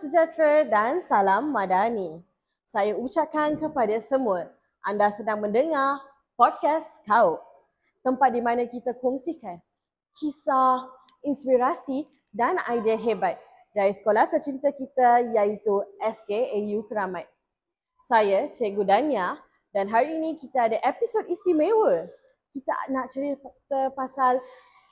sejahtera dan salam madani. Saya ucapkan kepada semua, anda sedang mendengar podcast KAUP, tempat di mana kita kongsikan kisah, inspirasi dan idea hebat dari sekolah tercinta kita iaitu SKAU Keramat. Saya Cikgu Dania dan hari ini kita ada episod istimewa. Kita nak cerita pasal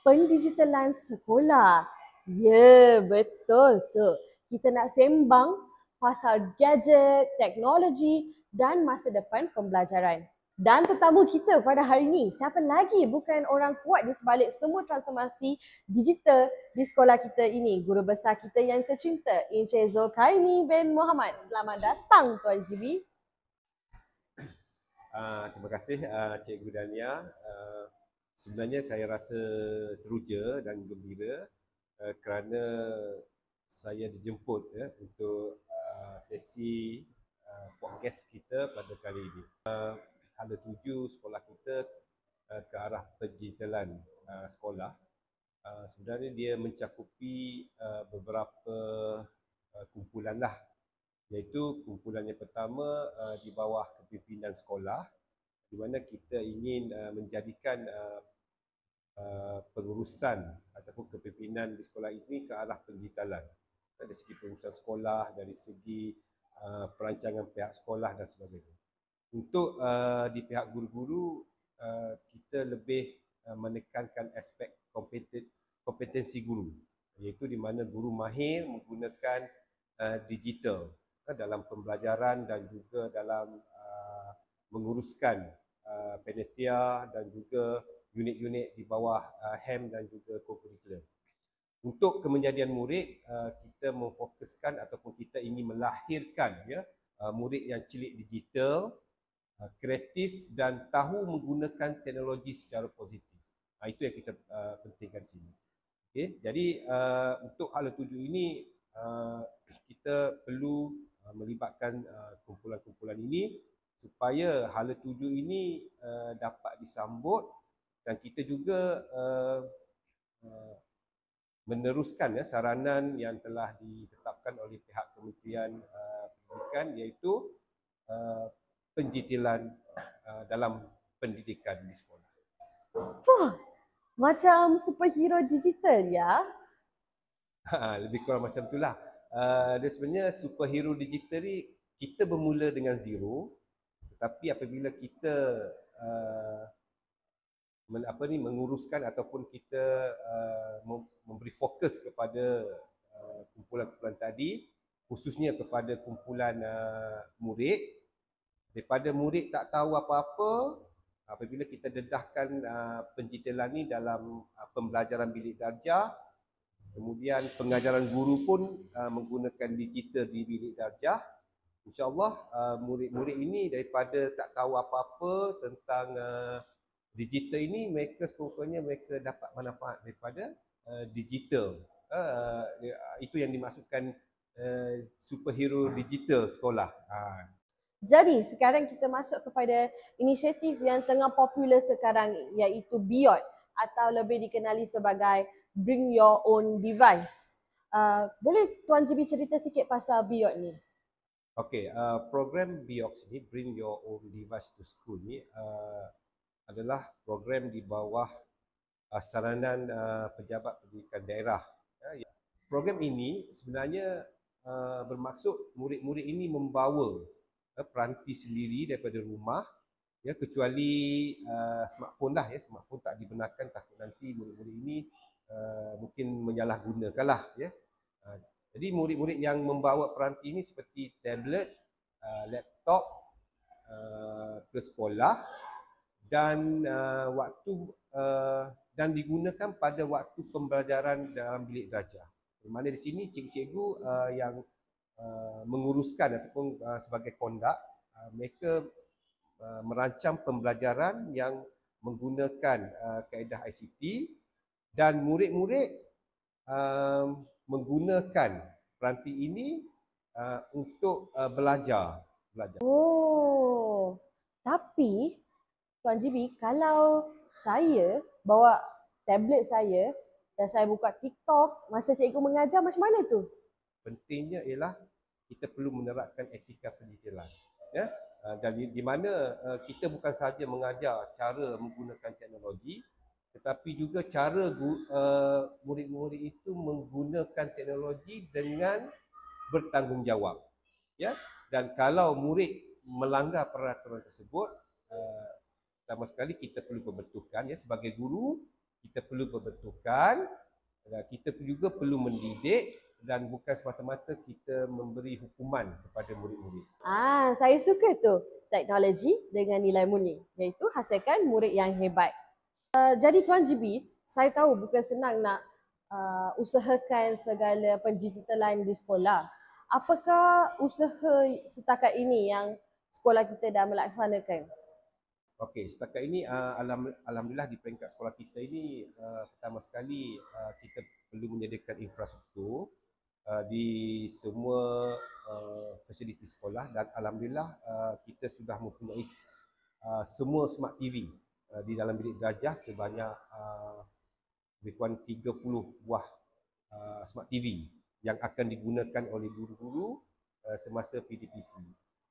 pendigitalan sekolah. Ya, betul tu. Kita nak sembang pasal gadget, teknologi dan masa depan pembelajaran. Dan tetamu kita pada hari ini, siapa lagi bukan orang kuat di sebalik semua transformasi digital di sekolah kita ini. Guru besar kita yang tercinta, Encik Zulkarni bin Muhammad. Selamat datang Tuan GB. Terima kasih Cikgu Dania. Sebenarnya saya rasa teruja dan gembira kerana saya dijemput untuk sesi podcast kita pada kali ini. Hala tuju sekolah kita ke arah pendigitalan sekolah. Sebenarnya dia mencakupi beberapa kumpulan lah, iaitu kumpulan yang pertama di bawah kepimpinan sekolah, di mana kita ingin menjadikan pengurusan ataupun kepimpinan di sekolah ini ke arah pendigitalan. Dari segi pengurusan sekolah, dari segi perancangan pihak sekolah dan sebagainya. Untuk di pihak guru-guru, kita lebih menekankan aspek kompetensi guru, iaitu di mana guru mahir menggunakan digital dalam pembelajaran dan juga dalam menguruskan panitia dan juga unit-unit di bawah HEM dan juga co-curricular. Untuk kemenjadian murid, kita memfokuskan ataupun kita ingin melahirkan murid yang cilik digital, kreatif dan tahu menggunakan teknologi secara positif. Itu yang kita pentingkan di sini. Okay? Jadi untuk hala tuju ini kita perlu melibatkan kumpulan-kumpulan ini supaya hala tuju ini dapat disambut dan kita juga meneruskan saranan yang telah ditetapkan oleh pihak Kementerian Pendidikan, iaitu penjitilan dalam pendidikan di sekolah. Wah, macam superhero digital ya. Lebih kurang macam itulah. Dia sebenarnya superhero digital ni kita bermula dengan zero, tetapi apabila kita menguruskan ataupun kita memberi fokus kepada kumpulan-kumpulan tadi, khususnya kepada kumpulan murid, daripada murid tak tahu apa-apa, apabila kita dedahkan penjitilan ni dalam pembelajaran bilik darjah, kemudian pengajaran guru pun menggunakan digital di bilik darjah, InsyaAllah murid-murid ini daripada tak tahu apa-apa tentang digital ini, mereka sekurang-kurangnya mereka dapat manfaat daripada digital. Itu yang dimaksudkan superhero digital sekolah. Jadi sekarang kita masuk kepada inisiatif yang tengah popular sekarang, iaitu BYOD atau lebih dikenali sebagai Bring Your Own Device. Boleh Tuan GB cerita sikit pasal BYOD ni? Okey, program BYOD ni, Bring Your Own Device to School ni adalah program di bawah saranan pejabat pendidikan daerah. Program ini sebenarnya bermaksud murid-murid ini membawa peranti sendiri daripada rumah, kecuali smartphone lah, smartphone tak dibenarkan, takut nanti murid-murid ini mungkin menyalahgunakan lah. Jadi murid-murid yang membawa peranti ini seperti tablet, laptop ke sekolah dan dan digunakan pada waktu pembelajaran dalam bilik darjah. Di mana di sini cikgu-cikgu yang menguruskan ataupun sebagai kondak, mereka merancang pembelajaran yang menggunakan kaedah ICT dan murid-murid menggunakan peranti ini untuk belajar. Oh, tapi Tuan GB, kalau saya bawa tablet saya dan saya buka TikTok masa cikgu mengajar, macam mana tu? pentingnya ialah kita perlu menerapkan etika pendidikan. Ya? Dan di mana kita bukan sahaja mengajar cara menggunakan teknologi, tetapi juga cara murid-murid itu menggunakan teknologi dengan bertanggungjawab. Ya? Dan kalau murid melanggar peraturan tersebut, pertama sekali kita perlu pembentukan, ya, sebagai guru kita perlu pembentukan, kita juga perlu mendidik, dan bukan semata-mata kita memberi hukuman kepada murid-murid. Saya suka tu teknologi dengan nilai murni, iaitu hasilkan murid yang hebat. Jadi Tuan GB, saya tahu bukan senang nak usahakan segala pendigitalan di sekolah. Apakah usaha setakat ini yang sekolah kita dah melaksanakan? Okey, setakat ini alhamdulillah di peringkat sekolah kita ini, pertama sekali kita perlu menyediakan infrastruktur di semua fasiliti sekolah, dan alhamdulillah kita sudah mempunyai semua smart TV di dalam bilik darjah sebanyak lebih kurang 30 buah smart TV yang akan digunakan oleh guru-guru semasa PDPC.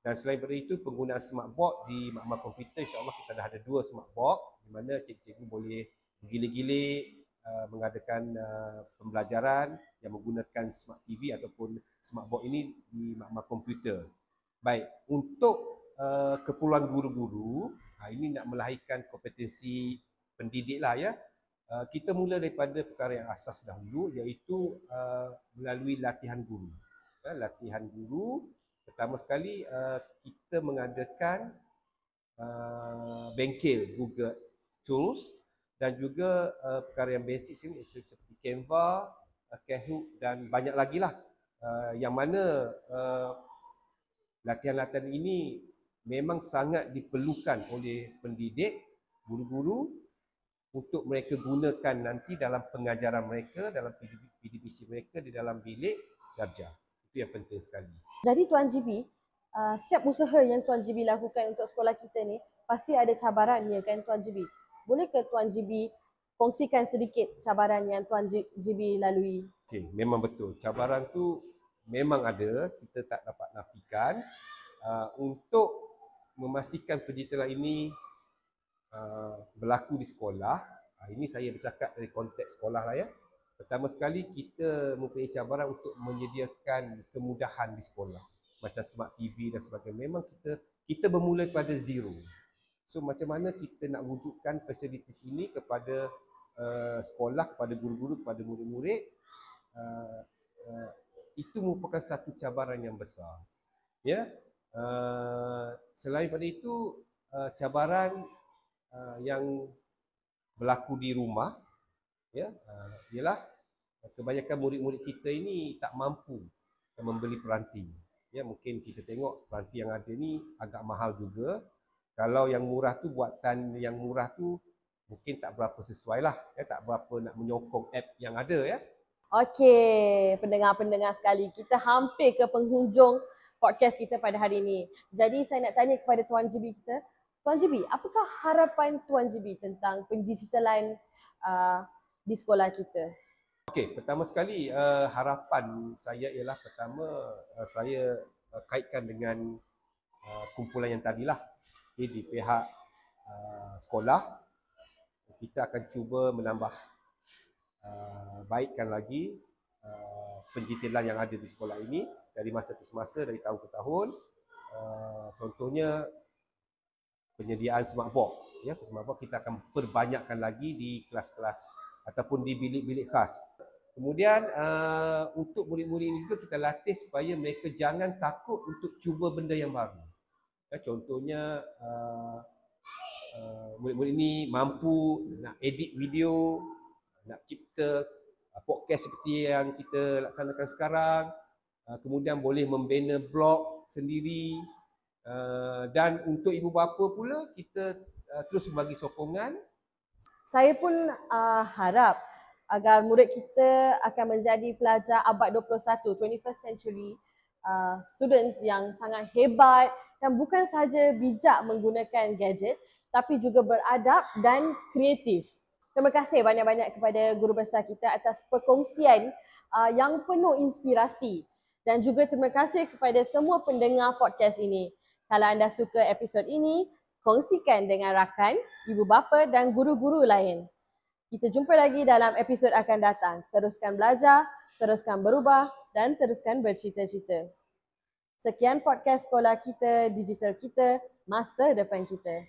Dan selain daripada itu, penggunaan smart board di makmal komputer, insya-Allah kita dah ada 2 smart board di mana cikgu-cikgu boleh bergilir-gilir mengadakan pembelajaran yang menggunakan smart TV ataupun smart board ini di makmal komputer. Baik, untuk keperluan guru-guru, ini nak melahirkan kompetensi pendidik lah, ya. Kita mula daripada perkara yang asas dahulu, iaitu melalui latihan guru. Latihan guru, pertama sekali kita mengadakan bengkel Google Tools, dan juga perkara yang basic ini seperti Canva, Kahoot dan banyak lagi lah, yang mana latihan-latihan ini memang sangat diperlukan oleh pendidik, guru-guru, untuk mereka gunakan nanti dalam pengajaran mereka, dalam PDPC mereka di dalam bilik darjah. Itu yang penting sekali. Jadi Tuan GB, setiap usaha yang Tuan GB lakukan untuk sekolah kita ni pasti ada cabarannya, kan Tuan GB? Boleh ke Tuan GB kongsikan sedikit cabaran yang Tuan GB lalui? Okey, memang betul. Cabaran tu memang ada, kita tak dapat nafikan. Untuk memastikan pendidikan ini berlaku di sekolah, ini saya bercakap dari konteks sekolah lah, ya. Pertama sekali kita mempunyai cabaran untuk menyediakan kemudahan di sekolah, macam smart TV dan sebagainya. Memang kita bermula pada zero. So macam mana kita nak wujudkan fasilitis ini kepada sekolah, kepada guru-guru, kepada murid-murid, itu merupakan satu cabaran yang besar, ya. Selain daripada itu, cabaran yang berlaku di rumah, ya, ialah kebanyakan murid-murid kita ini tak mampu membeli peranti. Ya, mungkin kita tengok peranti yang ada ni agak mahal juga. Kalau yang murah tu, buatan yang murah tu mungkin tak berapa sesuai lah, ya, tak berapa nak menyokong app yang ada, ya. Okey, pendengar-pendengar sekali, kita hampir ke penghujung podcast kita pada hari ini. Jadi saya nak tanya kepada Tuan GB kita, Tuan GB, apakah harapan Tuan GB tentang pendigitalan di sekolah kita? Okey, pertama sekali harapan saya ialah, pertama saya kaitkan dengan kumpulan yang tadilah. Okay, di pihak sekolah, kita akan cuba menambah baikkan lagi penjitilan yang ada di sekolah ini dari masa ke semasa, dari tahun ke tahun. Contohnya penyediaan smart board, ya, smart board kita akan perbanyakkan lagi di kelas-kelas ataupun di bilik-bilik khas. Kemudian untuk murid-murid ini juga kita latih supaya mereka jangan takut untuk cuba benda yang baru. Ya, contohnya murid-murid ini mampu nak edit video, nak cipta podcast seperti yang kita laksanakan sekarang, kemudian boleh membina blog sendiri, dan untuk ibu bapa pula kita terus bagi sokongan. Saya pun harap agar murid kita akan menjadi pelajar abad 21, 21st century students yang sangat hebat dan bukan sahaja bijak menggunakan gadget tapi juga beradab dan kreatif. Terima kasih banyak-banyak kepada guru besar kita atas perkongsian yang penuh inspirasi. Dan juga terima kasih kepada semua pendengar podcast ini. Kalau anda suka episod ini, kongsikan dengan rakan, ibu bapa dan guru-guru lain. Kita jumpa lagi dalam episod akan datang. Teruskan belajar, teruskan berubah dan teruskan bercita-cita. Sekian podcast sekolah kita, digital kita, masa depan kita.